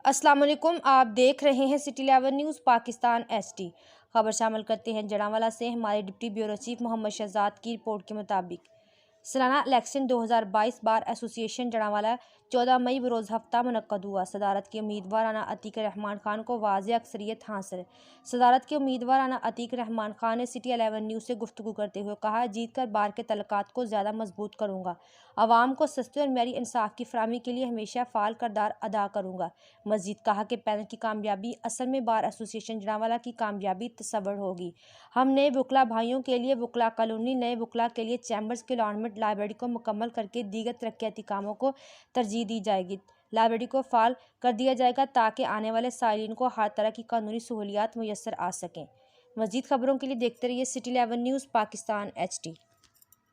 अस्सलाम वालेकुम, आप देख रहे हैं सिटी 11 न्यूज़ पाकिस्तान एसटी। खबर शामिल करते हैं जड़ांवाला से। हमारे deputy bureau chief Mohammad Shahzad की रिपोर्ट के मुताबिक सालाना इलेक्शन 2022 बार एसोसिएशन जड़ांवाला 14 मई बरोज़ हफ्ता मुनक्कद हुआ। सदारत के उम्मीदवार राना अतीक रहमान खान को वाज़ेह अक्सरियत हासिल। सदारत के उम्मीदवार राना अतीक रहमान खान ने सिटी 11 न्यूज़ से गुफ्तगू करते हुए कहा, जीत कर बार के तल्लुकात को ज़्यादा मजबूत करूँगा। आवाम को सस्ते और मेरी इंसाफ की फराहमी के लिए हमेशा फ़ाल किरदार अदा करूँगा। मज़ीद कहा कि पैनल की कामयाबी असल में बार एसोसिएशन जड़ांवाला की कामयाबी तस्वर होगी। हम नए वकला भाइयों के लिए वकला कॉलोनी, नए वकला के लिए चैम्बर्स के अलॉटमेंट लाइब्रेरी को मुकम्मल करके दीगर तरक्याती कामों को तरजीह दी जाएगी। लाइब्रेरी को फ़ाल कर दिया जाएगा ताकि आने वाले साइलिन को हर तरह की कानूनी सहूलियात मुयस्सर आ सकें। मज़ीद खबरों के लिए देखते रहिए सिटी 11 न्यूज़ पाकिस्तान HD।